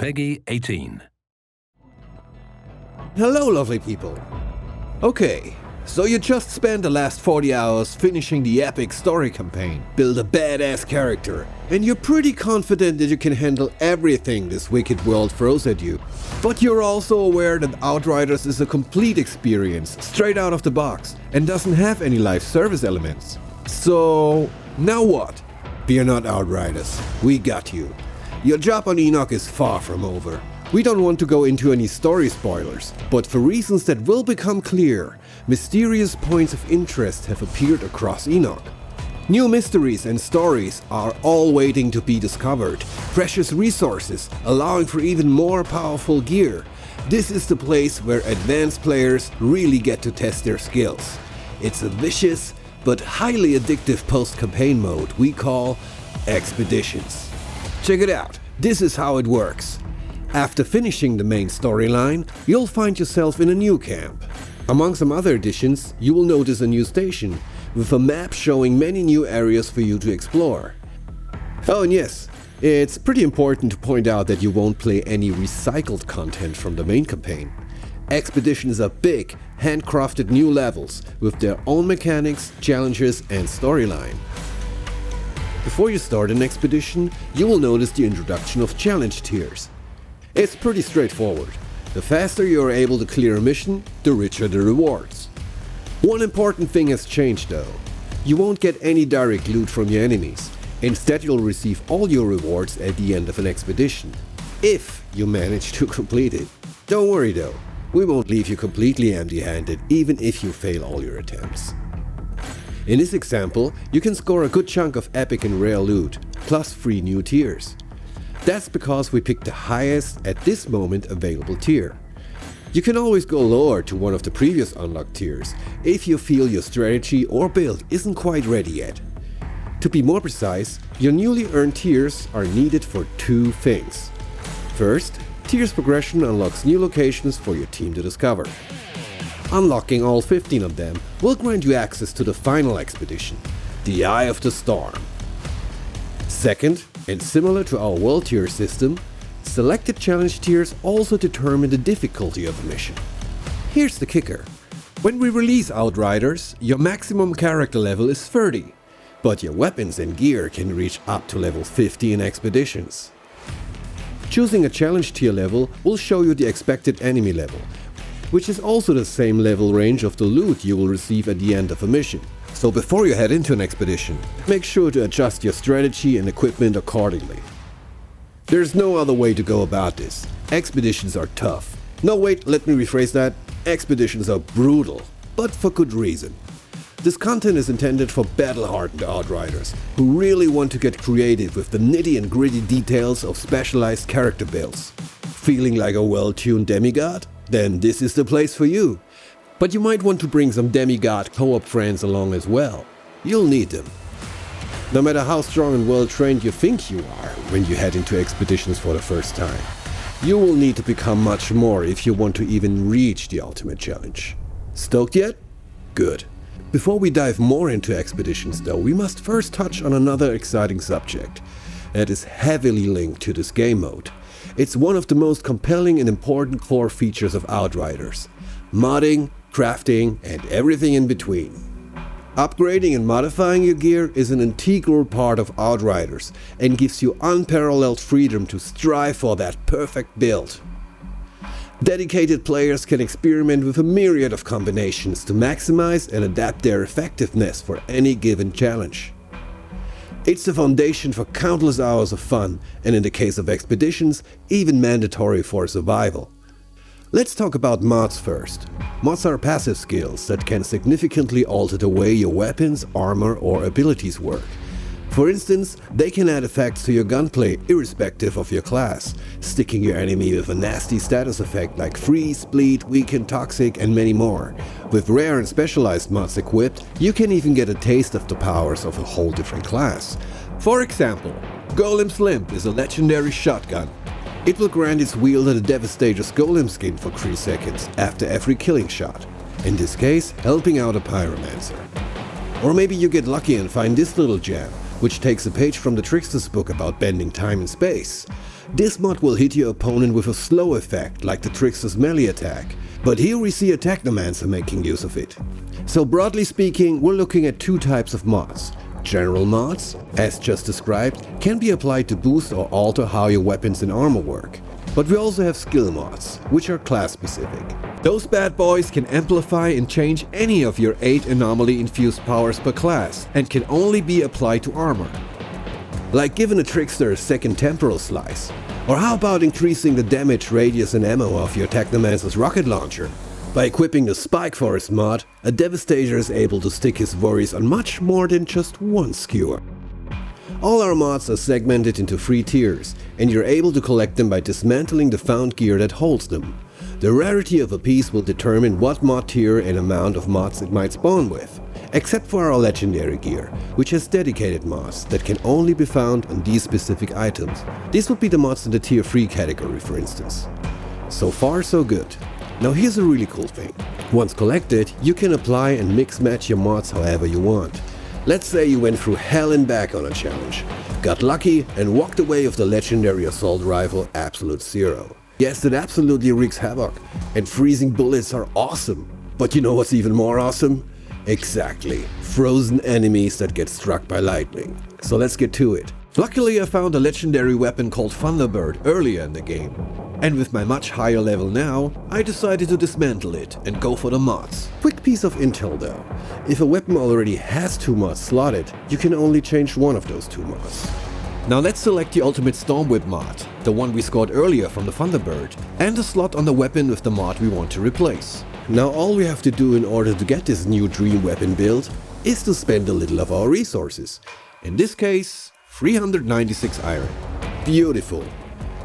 PEGI 18. Hello, lovely people. Okay, so you just spent the last 40 hours finishing the epic story campaign, build a badass character, and you're pretty confident that you can handle everything this wicked world throws at you. But you're also aware that Outriders is a complete experience, straight out of the box, and doesn't have any live service elements. So, now what? Fear not, Outriders. We got you. Your job on Enoch is far from over. We don't want to go into any story spoilers, but for reasons that will become clear, mysterious points of interest have appeared across Enoch. New mysteries and stories are all waiting to be discovered, precious resources allowing for even more powerful gear. This is the place where advanced players really get to test their skills. It's a vicious but highly addictive post-campaign mode we call Expeditions. Check it out, this is how it works. After finishing the main storyline, you'll find yourself in a new camp. Among some other additions, you will notice a new station, with a map showing many new areas for you to explore. Oh and yes, it's pretty important to point out that you won't play any recycled content from the main campaign. Expeditions are big, handcrafted new levels, with their own mechanics, challenges and storyline. Before you start an expedition, you will notice the introduction of challenge tiers. It's pretty straightforward. The faster you are able to clear a mission, the richer the rewards. One important thing has changed though. You won't get any direct loot from your enemies. Instead, you'll receive all your rewards at the end of an expedition, if you manage to complete it. Don't worry though, we won't leave you completely empty-handed even if you fail all your attempts. In this example, you can score a good chunk of epic and rare loot, plus 3 new tiers. That's because we picked the highest at this moment available tier. You can always go lower to one of the previous unlocked tiers if you feel your strategy or build isn't quite ready yet. To be more precise, your newly earned tiers are needed for 2 things. First, tiers progression unlocks new locations for your team to discover. Unlocking all 15 of them will grant you access to the final expedition, the Eye of the Storm. Second, and similar to our world tier system, selected challenge tiers also determine the difficulty of a mission. Here's the kicker. When we release Outriders, your maximum character level is 30, but your weapons and gear can reach up to level 50 in expeditions. Choosing a challenge tier level will show you the expected enemy level, which is also the same level range of the loot you will receive at the end of a mission. So before you head into an expedition, make sure to adjust your strategy and equipment accordingly. There's no other way to go about this. Expeditions are tough. No wait, let me rephrase that. Expeditions are brutal, but for good reason. This content is intended for battle-hardened Outriders who really want to get creative with the nitty and gritty details of specialized character builds. Feeling like a well-tuned demigod? Then this is the place for you. But you might want to bring some demigod co-op friends along as well. You'll need them. No matter how strong and well-trained you think you are when you head into expeditions for the first time, you will need to become much more if you want to even reach the ultimate challenge. Stoked yet? Good. Before we dive more into expeditions though, we must first touch on another exciting subject that is heavily linked to this game mode. It's one of the most compelling and important core features of Outriders: modding, crafting, and everything in between. Upgrading and modifying your gear is an integral part of Outriders and gives you unparalleled freedom to strive for that perfect build. Dedicated players can experiment with a myriad of combinations to maximize and adapt their effectiveness for any given challenge. It's the foundation for countless hours of fun, and in the case of expeditions, even mandatory for survival. Let's talk about mods first. Mods are passive skills that can significantly alter the way your weapons, armor, or abilities work. For instance, they can add effects to your gunplay irrespective of your class, sticking your enemy with a nasty status effect like freeze, bleed, weaken, toxic, and many more. With rare and specialized mods equipped, you can even get a taste of the powers of a whole different class. For example, Golem's Limp is a legendary shotgun. It will grant its wielder the Devastator's Golem skin for 3 seconds after every killing shot, in this case helping out a pyromancer. Or maybe you get lucky and find this little gem, which takes a page from the Trickster's book about bending time and space. This mod will hit your opponent with a slow effect, like the Trickster's melee attack, but here we see a Technomancer making use of it. So broadly speaking, we're looking at two types of mods. General mods, as just described, can be applied to boost or alter how your weapons and armor work. But we also have skill mods, which are class specific. Those bad boys can amplify and change any of your 8 anomaly-infused powers per class, and can only be applied to armor. Like giving a Trickster a second temporal slice. Or how about increasing the damage, radius and ammo of your Technomancer's rocket launcher? By equipping the Spike Forest mod, a Devastator is able to stick his worries on much more than just one skewer. All our mods are segmented into 3 tiers, and you're able to collect them by dismantling the found gear that holds them. The rarity of a piece will determine what mod tier and amount of mods it might spawn with, except for our legendary gear, which has dedicated mods that can only be found on these specific items. These would be the mods in the tier 3 category, for instance. So far so good. Now here's a really cool thing. Once collected, you can apply and mix match your mods however you want. Let's say you went through hell and back on a challenge, got lucky and walked away with the legendary assault rifle Absolute Zero. Yes, it absolutely wreaks havoc, and freezing bullets are awesome. But you know what's even more awesome? Exactly, frozen enemies that get struck by lightning. So let's get to it. Luckily I found a legendary weapon called Thunderbird earlier in the game. And with my much higher level now, I decided to dismantle it and go for the mods. Quick piece of intel though. If a weapon already has 2 mods slotted, you can only change one of those 2 mods. Now let's select the Ultimate Stormwhip mod, the one we scored earlier from the Thunderbird, and a slot on the weapon with the mod we want to replace. Now all we have to do in order to get this new dream weapon build is to spend a little of our resources. In this case, 396 iron. Beautiful.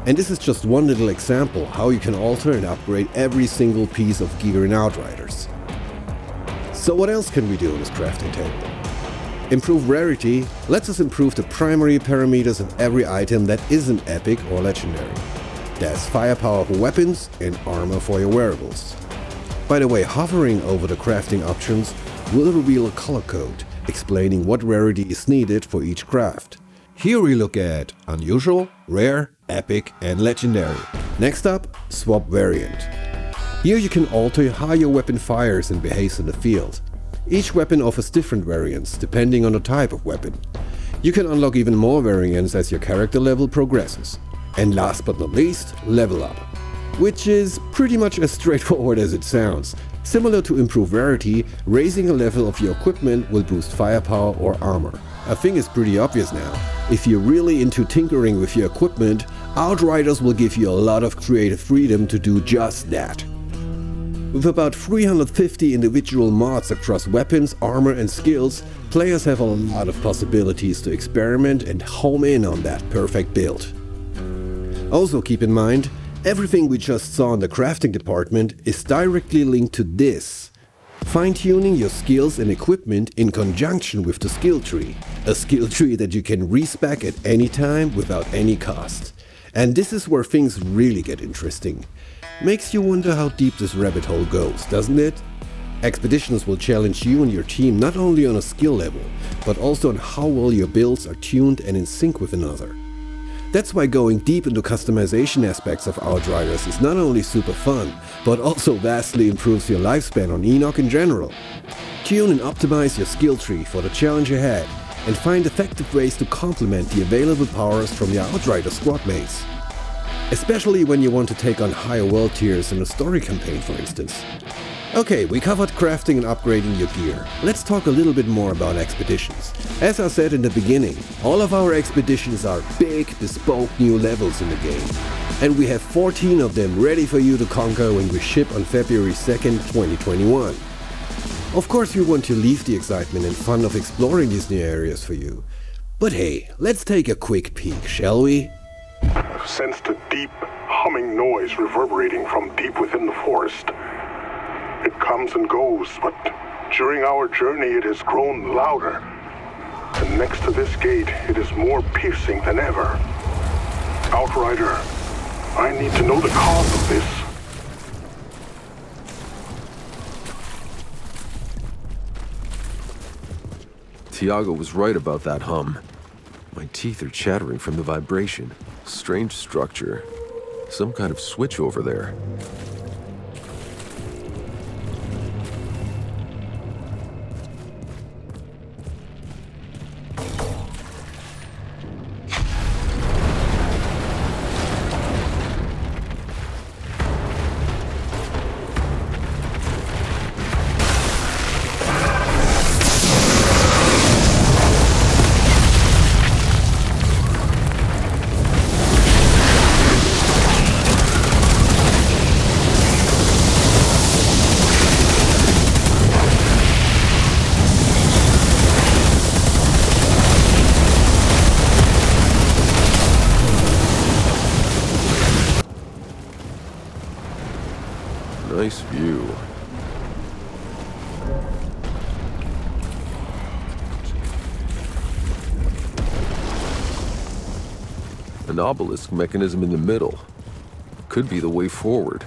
And this is just one little example how you can alter and upgrade every single piece of gear in Outriders. So what else can we do on this crafting table? Improve rarity lets us improve the primary parameters of every item that isn't epic or legendary. There's firepower for weapons and armor for your wearables. By the way, hovering over the crafting options will reveal a color code explaining what rarity is needed for each craft. Here we look at unusual, rare, epic and legendary. Next up, swap variant. Here you can alter how your weapon fires and behaves in the field. Each weapon offers different variants depending on the type of weapon. You can unlock even more variants as your character level progresses. And last but not least, level up. Which is pretty much as straightforward as it sounds. Similar to improve rarity, raising a level of your equipment will boost firepower or armor. I think it's pretty obvious now. If you're really into tinkering with your equipment, Outriders will give you a lot of creative freedom to do just that. With about 350 individual mods across weapons, armor and skills, players have a lot of possibilities to experiment and home in on that perfect build. Also keep in mind, everything we just saw in the crafting department is directly linked to this. Fine-tuning your skills and equipment in conjunction with the skill tree. A skill tree that you can respec at any time without any cost. And this is where things really get interesting. Makes you wonder how deep this rabbit hole goes, doesn't it? Expeditions will challenge you and your team not only on a skill level, but also on how well your builds are tuned and in sync with another. That's why going deep into customization aspects of Outriders is not only super fun, but also vastly improves your lifespan on Enoch in general. Tune and optimize your skill tree for the challenge ahead, and find effective ways to complement the available powers from your Outrider squad mates. Especially when you want to take on higher world tiers in a story campaign, for instance. Okay, we covered crafting and upgrading your gear. Let's talk a little bit more about expeditions. As I said in the beginning, all of our expeditions are big, bespoke new levels in the game. And we have 14 of them ready for you to conquer when we ship on February 2nd, 2021. Of course we want to leave the excitement and fun of exploring these new areas for you. But hey, let's take a quick peek, shall we? I've sensed a deep, humming noise reverberating from deep within the forest. It comes and goes, but during our journey it has grown louder. And next to this gate, it is more piercing than ever. Outrider, I need to know the cause of this. Tiago was right about that hum. My teeth are chattering from the vibration. Strange structure. Some kind of switch over there. Nice view. An obelisk mechanism in the middle. Could be the way forward.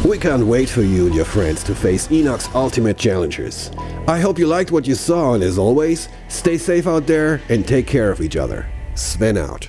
We can't wait for you and your friends to face Enoch's ultimate challengers. I hope you liked what you saw, and as always, stay safe out there and take care of each other. Sven out.